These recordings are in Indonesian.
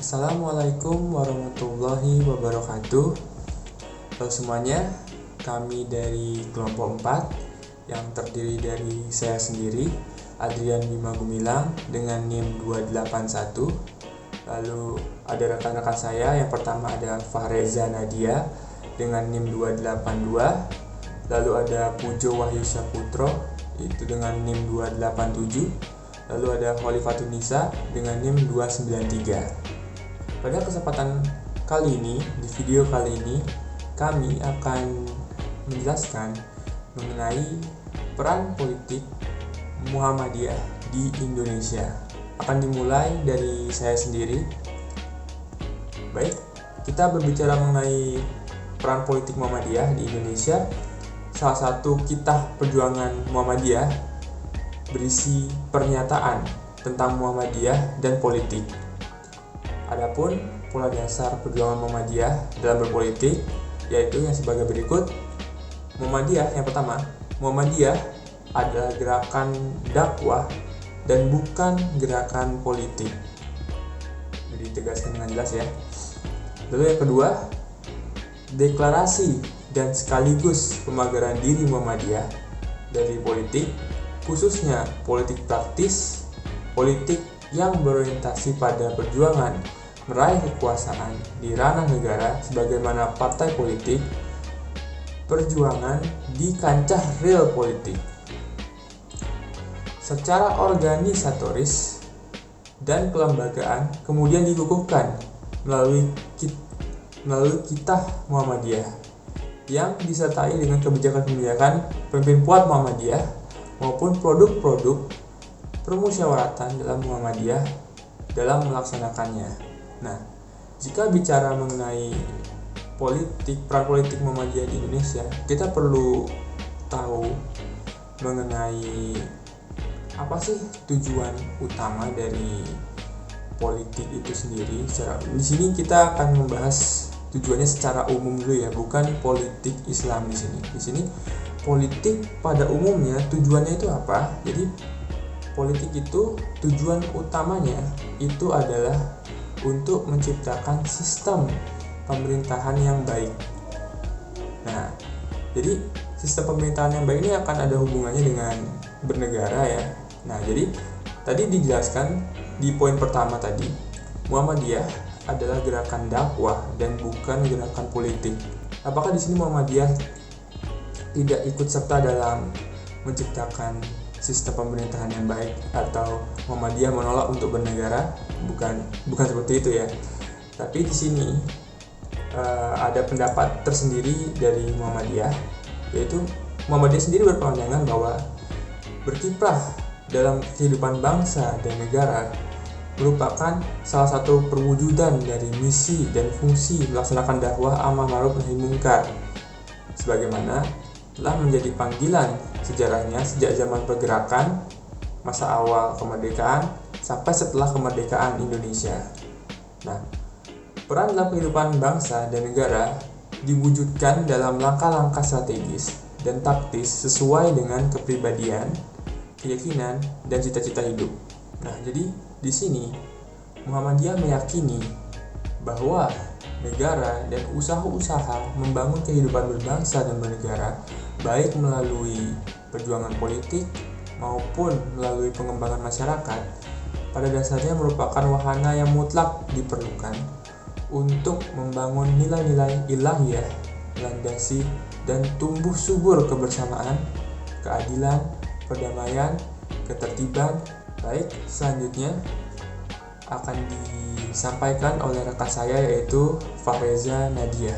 Assalamualaikum warahmatullahi wabarakatuh. Halo semuanya, kami dari kelompok 4 yang terdiri dari saya sendiri, Adrian Bima Gumilang dengan NIM 281. Lalu ada rekan-rekan saya, yang pertama ada Fahreza Nadia dengan NIM 282. Lalu ada Pujo Wahyu Syaputro itu dengan NIM 287. Lalu ada Khalifatun Nisa dengan NIM 293. Pada kesempatan kali ini, di video kali ini, kami akan menjelaskan mengenai peran politik Muhammadiyah di Indonesia. Akan dimulai dari saya sendiri. Baik, kita berbicara mengenai peran politik Muhammadiyah di Indonesia. Salah satu kitab perjuangan Muhammadiyah berisi pernyataan tentang Muhammadiyah dan politik. Adapun pola dasar perjuangan Muhammadiyah dalam berpolitik yaitu yang sebagai berikut. Muhammadiyah yang pertama, Muhammadiyah adalah gerakan dakwah dan bukan gerakan politik. Jadi ditegaskan dengan jelas ya. Lalu yang kedua, deklarasi dan sekaligus pemagaran diri Muhammadiyah dari politik, khususnya politik praktis, politik yang berorientasi pada perjuangan meraih kekuasaan di ranah negara sebagaimana partai politik, perjuangan di kancah real politik. Secara organisatoris dan kelembagaan kemudian dikukuhkan melalui Kitab Muhammadiyah yang disertai dengan kebijakan-kebijakan pemimpin puat Muhammadiyah maupun produk-produk permusyawaratan dalam Muhammadiyah dalam melaksanakannya. Nah, jika bicara mengenai peran politik Muhammadiyah di Indonesia, kita perlu tahu mengenai apa sih tujuan utama dari politik itu sendiri. Di sini kita akan membahas tujuannya secara umum dulu ya, bukan politik Islam di sini. Di sini politik pada umumnya tujuannya itu apa? Jadi politik itu tujuan utamanya itu adalah untuk menciptakan sistem pemerintahan yang baik. Nah, jadi sistem pemerintahan yang baik ini akan ada hubungannya dengan bernegara ya. Nah, jadi tadi dijelaskan di poin pertama tadi, Muhammadiyah adalah gerakan dakwah dan bukan gerakan politik. Apakah di sini Muhammadiyah tidak ikut serta dalam menciptakan sistem pemerintahan yang baik atau Muhammadiyah menolak untuk bernegara? Bukan seperti itu ya. Tapi di sini ada pendapat tersendiri dari Muhammadiyah, yaitu Muhammadiyah sendiri berpandangan bahwa berkiprah dalam kehidupan bangsa dan negara merupakan salah satu perwujudan dari misi dan fungsi melaksanakan dakwah amar ma'ruf nahi munkar, sebagaimana telah menjadi panggilan sejarahnya sejak zaman pergerakan masa awal kemerdekaan sampai setelah kemerdekaan Indonesia. Nah, peran dalam kehidupan bangsa dan negara diwujudkan dalam langkah-langkah strategis dan taktis sesuai dengan kepribadian, keyakinan, dan cita-cita hidup. Nah, jadi di sini Muhammadiyah meyakini bahwa negara dan usaha-usaha membangun kehidupan berbangsa dan bernegara baik melalui perjuangan politik maupun melalui pengembangan masyarakat pada dasarnya merupakan wahana yang mutlak diperlukan untuk membangun nilai-nilai ilahiyah, landasi dan tumbuh subur kebersamaan, keadilan, perdamaian, ketertiban. Baik, selanjutnya akan disampaikan oleh rekan saya yaitu Fahreza Nadia.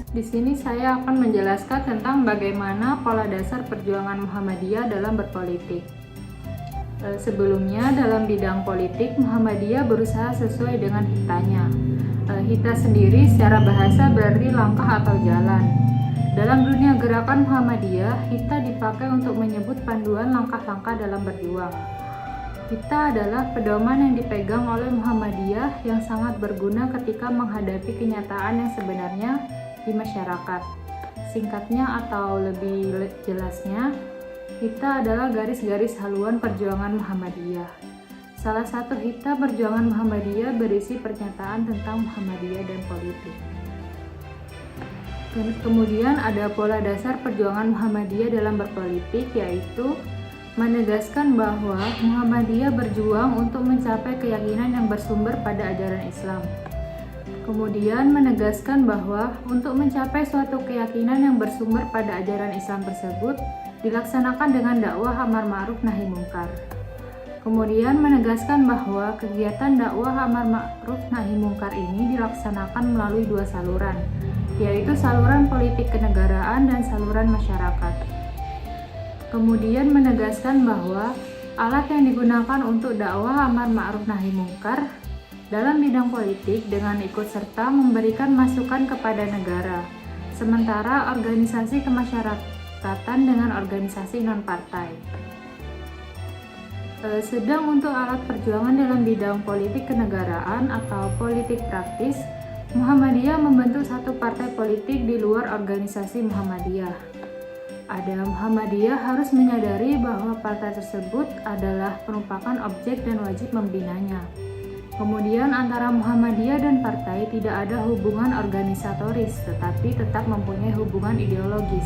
Di sini saya akan menjelaskan tentang bagaimana pola dasar perjuangan Muhammadiyah dalam berpolitik. Sebelumnya dalam bidang politik Muhammadiyah berusaha sesuai dengan hitanya. Hita sendiri secara bahasa berarti langkah atau jalan. Dalam dunia gerakan Muhammadiyah, hita dipakai untuk menyebut panduan langkah-langkah dalam berjuang. Hita adalah pedoman yang dipegang oleh Muhammadiyah yang sangat berguna ketika menghadapi kenyataan yang sebenarnya di masyarakat. Singkatnya atau lebih jelasnya, hita adalah garis-garis haluan perjuangan Muhammadiyah. salah satu hita perjuangan Muhammadiyah berisi pernyataan tentang Muhammadiyah dan politik. Kemudian ada pola dasar perjuangan Muhammadiyah dalam berpolitik, yaitu menegaskan bahwa Muhammadiyah berjuang untuk mencapai keyakinan yang bersumber pada ajaran Islam. Kemudian menegaskan bahwa untuk mencapai suatu keyakinan yang bersumber pada ajaran Islam tersebut dilaksanakan dengan dakwah amar ma'ruf nahi mungkar. Kemudian menegaskan bahwa kegiatan dakwah amar ma'ruf nahi mungkar ini dilaksanakan melalui dua saluran, yaitu saluran politik kenegaraan dan saluran masyarakat. Kemudian menegaskan bahwa alat yang digunakan untuk dakwah amar ma'ruf nahi mungkar dalam bidang politik dengan ikut serta memberikan masukan kepada negara, sementara organisasi kemasyarakatan dengan organisasi non-partai. Sedang untuk alat perjuangan dalam bidang politik kenegaraan atau politik praktis, Muhammadiyah membentuk satu partai politik di luar organisasi Muhammadiyah. Ada Muhammadiyah harus menyadari bahwa partai tersebut adalah merupakan objek dan wajib membinanya. Kemudian antara Muhammadiyah dan partai tidak ada hubungan organisatoris, tetapi tetap mempunyai hubungan ideologis.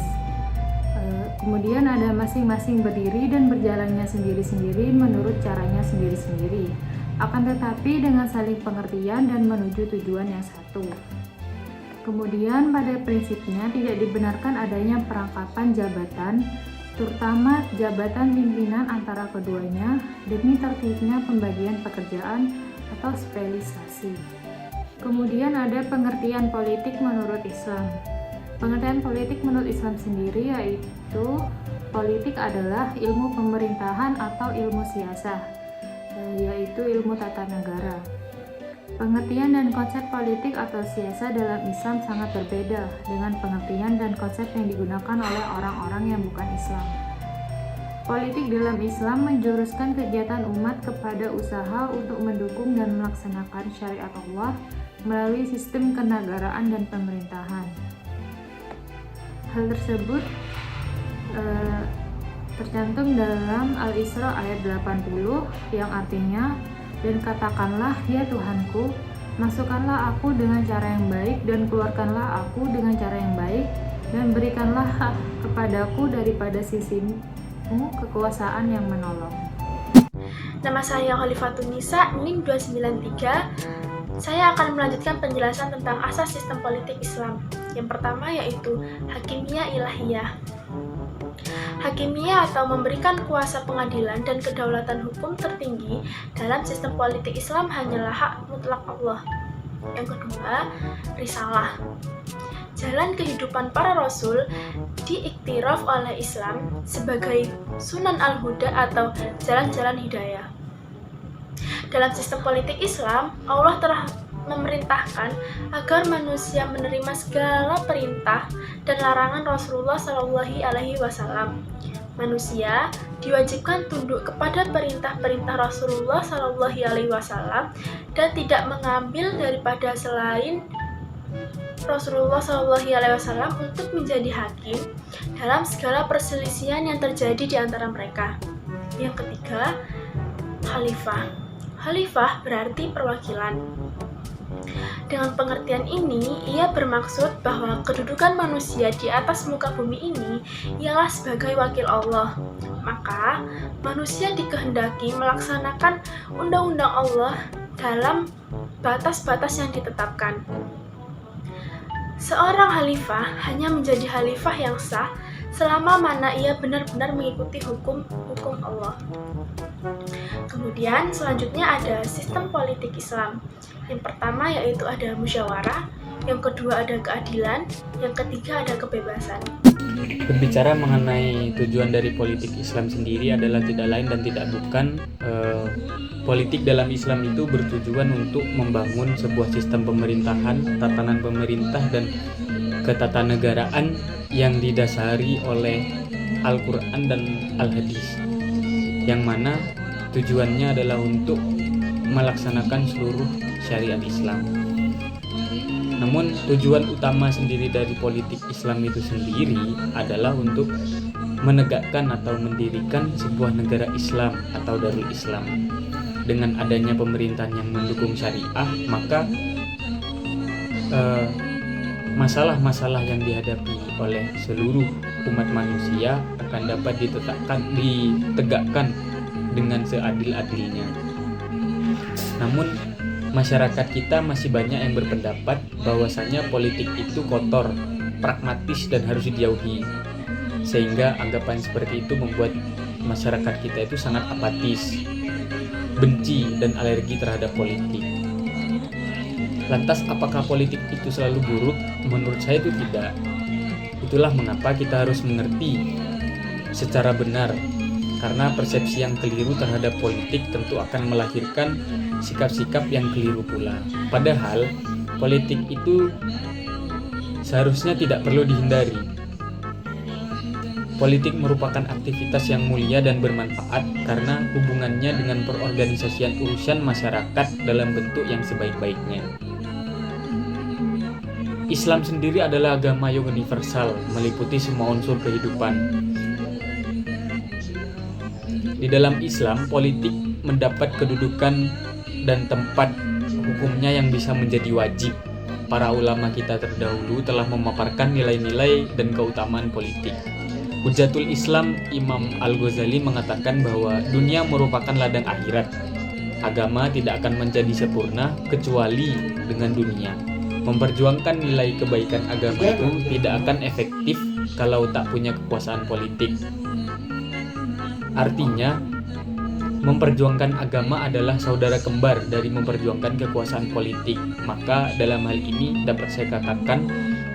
Kemudian ada masing-masing berdiri dan berjalannya sendiri-sendiri menurut caranya sendiri-sendiri, akan tetapi dengan saling pengertian dan menuju tujuan yang satu. Kemudian pada prinsipnya tidak dibenarkan adanya perangkapan jabatan, terutama jabatan pimpinan antara keduanya demi tertibnya pembagian pekerjaan atau spesialisasi. Kemudian ada pengertian politik menurut Islam. Pengertian politik menurut Islam sendiri yaitu politik adalah ilmu pemerintahan atau ilmu siasah, yaitu ilmu tata negara. Pengertian dan konsep politik atau siasah dalam Islam sangat berbeda dengan pengertian dan konsep yang digunakan oleh orang-orang yang bukan Islam. Politik dalam Islam menjuruskan kegiatan umat kepada usaha untuk mendukung dan melaksanakan syariat Allah melalui sistem kenegaraan dan pemerintahan. Hal tersebut tercantum dalam Al-Isra ayat 80 yang artinya, "Dan katakanlah, ya Tuhanku, masukkanlah aku dengan cara yang baik dan keluarkanlah aku dengan cara yang baik dan berikanlah kepadaku daripada sisimu kekuasaan yang menolong." Nama saya Khalifatun Nisa, NIM 293. Saya akan melanjutkan penjelasan tentang asas sistem politik Islam. Yang pertama yaitu Hakimiyah Ilahiyah. Hakimiyah atau memberikan kuasa pengadilan dan kedaulatan hukum tertinggi dalam sistem politik Islam hanyalah hak mutlak Allah. Yang kedua, Risalah. Jalan kehidupan para rasul diiktiraf oleh Islam sebagai Sunan al-Huda atau jalan-jalan hidayah. Dalam sistem politik Islam, Allah telah memerintahkan agar manusia menerima segala perintah dan larangan Rasulullah SAW. Manusia diwajibkan tunduk kepada perintah-perintah Rasulullah SAW dan tidak mengambil daripada selain Rasulullah SAW untuk menjadi hakim dalam segala perselisihan yang terjadi di antara mereka. Yang ketiga, Khalifah. Khalifah berarti perwakilan. Dengan pengertian ini, ia bermaksud bahwa kedudukan manusia di atas muka bumi ini ialah sebagai wakil Allah. Maka, manusia dikehendaki melaksanakan undang-undang Allah dalam batas-batas yang ditetapkan. Seorang khalifah hanya menjadi khalifah yang sah selama mana ia benar-benar mengikuti hukum Allah. Kemudian selanjutnya ada sistem politik Islam. Yang pertama yaitu ada musyawarah, yang kedua ada keadilan, yang ketiga ada kebebasan. Berbicara mengenai tujuan dari politik Islam sendiri adalah tidak lain dan tidak bukan politik dalam Islam itu bertujuan untuk membangun sebuah sistem pemerintahan, tatanan pemerintah dan ketatanegaraan yang didasari oleh Al-Quran dan Al-Hadis, yang mana tujuannya adalah untuk melaksanakan seluruh syariat Islam. Namun tujuan utama sendiri dari politik Islam itu sendiri adalah untuk menegakkan atau mendirikan sebuah negara Islam atau Darul Islam. dengan adanya pemerintahan yang mendukung syariah, maka masalah-masalah yang dihadapi oleh seluruh umat manusia akan dapat ditegakkan dengan seadil-adilnya. Namun masyarakat kita masih banyak yang berpendapat bahwasanya politik itu kotor, pragmatis dan harus dijauhi. Sehingga anggapan seperti itu membuat masyarakat kita itu sangat apatis, benci dan alergi terhadap politik. Lantas apakah politik itu selalu buruk? Menurut saya itu tidak. Itulah mengapa kita harus mengerti secara benar, karena persepsi yang keliru terhadap politik tentu akan melahirkan sikap-sikap yang keliru pula. Padahal politik itu seharusnya tidak perlu dihindari. Politik merupakan aktivitas yang mulia dan bermanfaat karena hubungannya dengan perorganisasian urusan masyarakat dalam bentuk yang sebaik-baiknya. Islam sendiri adalah agama yang universal, meliputi semua unsur kehidupan. Di dalam Islam, politik mendapat kedudukan dan tempat hukumnya yang bisa menjadi wajib. Para ulama kita terdahulu telah memaparkan nilai-nilai dan keutamaan politik. Hujatul Islam Imam Al-Ghazali mengatakan bahwa dunia merupakan ladang akhirat. Agama tidak akan menjadi sempurna kecuali dengan dunia. Memperjuangkan nilai kebaikan agama itu tidak akan efektif kalau tak punya kekuasaan politik. Artinya, memperjuangkan agama adalah saudara kembar dari memperjuangkan kekuasaan politik. Maka dalam hal ini dapat saya katakan,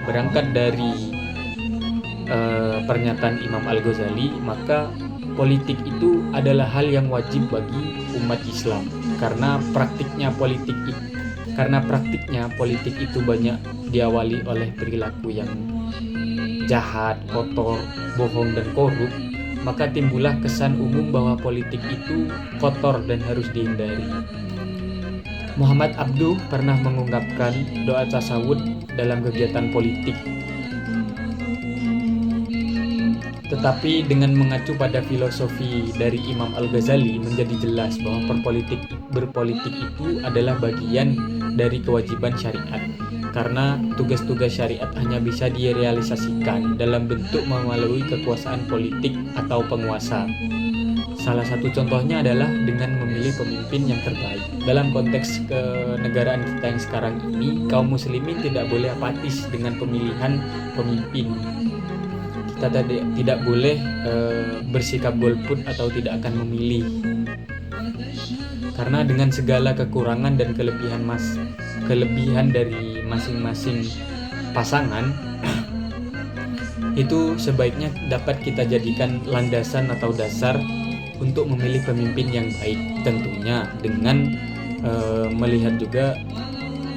berangkat dari pernyataan Imam Al-Ghazali, maka politik itu adalah hal yang wajib bagi umat Islam karena praktiknya politik itu banyak diawali oleh perilaku yang jahat, kotor, bohong dan korup, maka timbullah kesan umum bahwa politik itu kotor dan harus dihindari. Muhammad Abduh pernah mengungkapkan doa tasawuf dalam kegiatan politik. Tetapi dengan mengacu pada filosofi dari Imam Al-Ghazali menjadi jelas bahwa berpolitik itu adalah bagian dari kewajiban syariat, karena tugas-tugas syariat hanya bisa direalisasikan dalam bentuk melalui kekuasaan politik atau penguasa. Salah satu contohnya adalah dengan memilih pemimpin yang terbaik. Dalam konteks kenegaraan kita yang sekarang ini, kaum muslimin tidak boleh apatis dengan pemilihan pemimpin. Kita tidak boleh bersikap golput atau tidak akan memilih. Karena dengan segala kekurangan dan kelebihan dari masing-masing pasangan itu sebaiknya dapat kita jadikan landasan atau dasar untuk memilih pemimpin yang baik, tentunya dengan melihat juga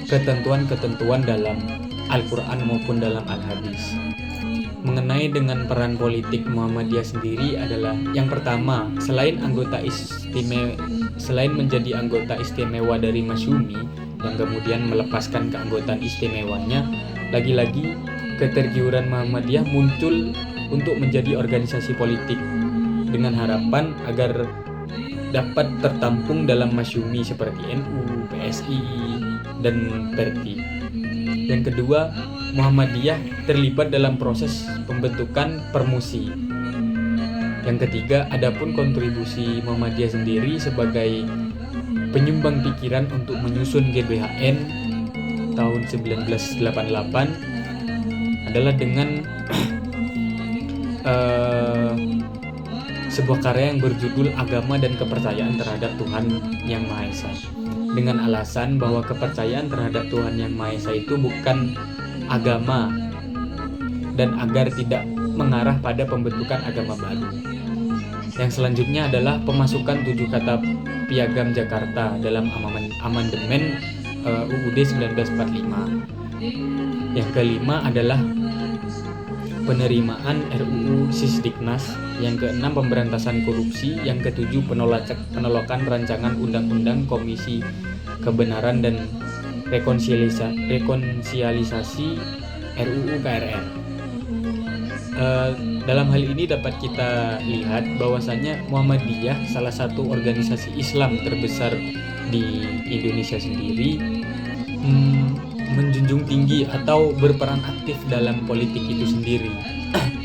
ketentuan-ketentuan dalam Al-Quran maupun dalam Al-Hadis. Mengenai dengan peran politik Muhammadiyah sendiri adalah yang pertama, selain menjadi anggota istimewa dari Masyumi yang kemudian melepaskan keanggotaan istimewanya, lagi-lagi ketergiuran Muhammadiyah muncul untuk menjadi organisasi politik dengan harapan agar dapat tertampung dalam Masyumi seperti NU, PSI, dan PERTI. Yang kedua, Muhammadiyah terlibat dalam proses pembentukan Permusi. Yang ketiga, adapun kontribusi Muhammadiyah sendiri sebagai penyumbang pikiran untuk menyusun GBHN tahun 1988 adalah dengan sebuah karya yang berjudul Agama dan Kepercayaan Terhadap Tuhan Yang Maha Esa, dengan alasan bahwa kepercayaan terhadap Tuhan Yang Maha Esa itu bukan agama dan agar tidak mengarah pada pembentukan agama baru. Yang selanjutnya adalah pemasukan 7 kata Piagam Jakarta dalam amandemen UUD 1945. Yang kelima adalah penerimaan RUU Sisdiknas. Yang keenam pemberantasan korupsi. Yang ketujuh penolakan rancangan undang-undang Komisi Kebenaran dan Rekonsialisasi RUU KRR. Dalam hal ini dapat kita lihat bahwasanya Muhammadiyah, salah satu organisasi Islam terbesar di Indonesia sendiri, menjunjung tinggi atau berperan aktif dalam politik itu sendiri.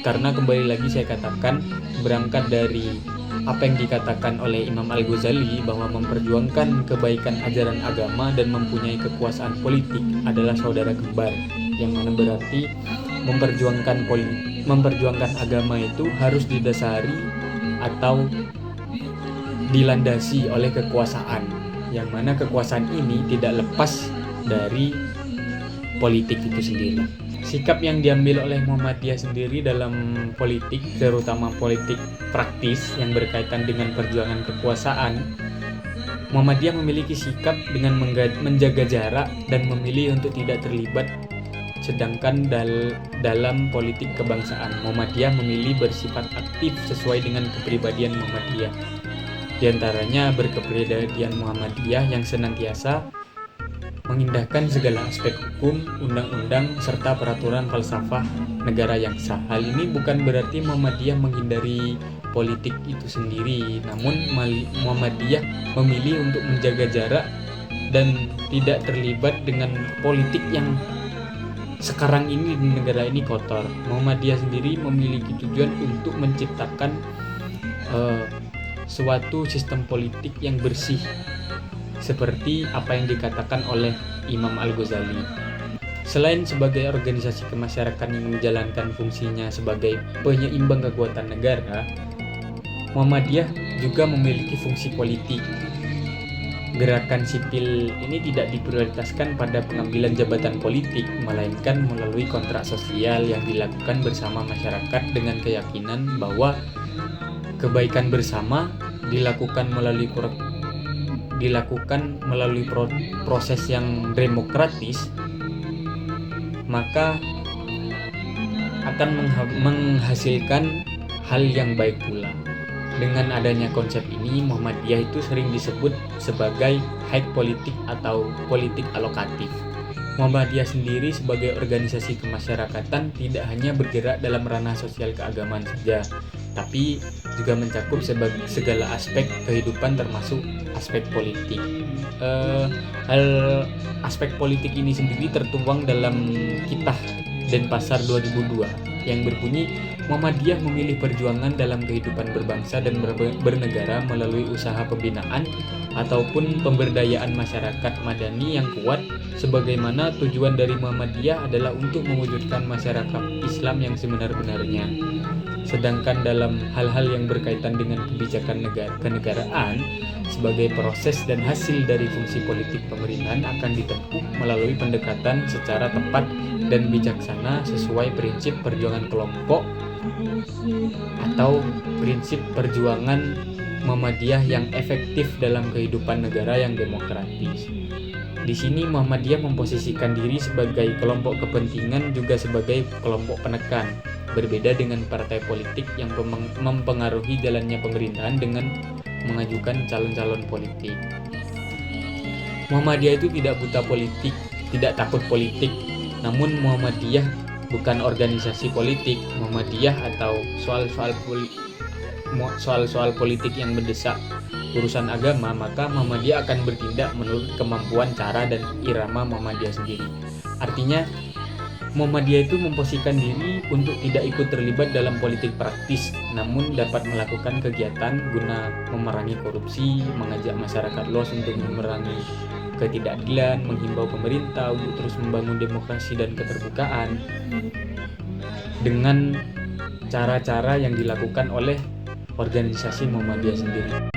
Karena kembali lagi saya katakan, berangkat dari apa yang dikatakan oleh Imam Al-Ghazali bahwa memperjuangkan kebaikan ajaran agama dan mempunyai kekuasaan politik adalah saudara kembar, yang mana berarti memperjuangkan agama itu harus didasari atau dilandasi oleh kekuasaan, yang mana kekuasaan ini tidak lepas dari politik itu sendiri. Sikap yang diambil oleh Muhammadiyah sendiri dalam politik, terutama politik praktis yang berkaitan dengan perjuangan kekuasaan, Muhammadiyah memiliki sikap dengan menjaga jarak dan memilih untuk tidak terlibat. Sedangkan dalam politik kebangsaan, Muhammadiyah memilih bersifat aktif sesuai dengan kepribadian Muhammadiyah. Di antaranya berkepribadian Muhammadiyah yang senantiasa mengindahkan segala aspek hukum, undang-undang, serta peraturan falsafah negara yang sah. Hal ini bukan berarti Muhammadiyah menghindari politik itu sendiri, namun Muhammadiyah memilih untuk menjaga jarak dan tidak terlibat dengan politik yang sekarang ini di negara ini kotor. Muhammadiyah sendiri memiliki tujuan untuk menciptakan suatu sistem politik yang bersih, seperti apa yang dikatakan oleh Imam Al-Ghazali. Selain sebagai organisasi kemasyarakatan yang menjalankan fungsinya sebagai penyeimbang kekuatan negara, Muhammadiyah juga memiliki fungsi politik. Gerakan sipil ini tidak diprioritaskan pada pengambilan jabatan politik, melainkan melalui kontrak sosial yang dilakukan bersama masyarakat dengan keyakinan bahwa kebaikan bersama dilakukan melalui proses yang demokratis, maka akan menghasilkan hal yang baik pula. Dengan adanya konsep ini, Muhammadiyah itu sering disebut sebagai hak politik atau politik alokatif. Muhammadiyah sendiri sebagai organisasi kemasyarakatan tidak hanya bergerak dalam ranah sosial keagamaan saja, tapi juga mencakup segala aspek kehidupan termasuk aspek politik. Aspek politik ini sendiri tertuang dalam Kitab Denpasar 2002 yang berbunyi, Muhammadiyah memilih perjuangan dalam kehidupan berbangsa dan bernegara melalui usaha pembinaan ataupun pemberdayaan masyarakat madani yang kuat, sebagaimana tujuan dari Muhammadiyah adalah untuk mewujudkan masyarakat Islam yang sebenar-benarnya. Sedangkan dalam hal-hal yang berkaitan dengan kebijakan kenegaraan, sebagai proses dan hasil dari fungsi politik pemerintahan akan ditempuh melalui pendekatan secara tepat dan bijaksana sesuai prinsip perjuangan kelompok atau prinsip perjuangan Muhammadiyah yang efektif dalam kehidupan negara yang demokratis. Di sini Muhammadiyah memposisikan diri sebagai kelompok kepentingan juga sebagai kelompok penekan, berbeda dengan partai politik yang mempengaruhi jalannya pemerintahan dengan mengajukan calon-calon politik. Muhammadiyah itu tidak buta politik, tidak takut politik, namun Muhammadiyah bukan organisasi politik. Muhammadiyah atau soal-soal politik yang mendesak urusan agama, maka Muhammadiyah akan bertindak menurut kemampuan, cara, dan irama Muhammadiyah sendiri. Artinya, Muhammadiyah itu memposisikan diri untuk tidak ikut terlibat dalam politik praktis, namun dapat melakukan kegiatan guna memerangi korupsi, mengajak masyarakat luas untuk memerangi ketidakadilan, menghimbau pemerintah untuk terus membangun demokrasi dan keterbukaan dengan cara-cara yang dilakukan oleh organisasi Muhammadiyah sendiri.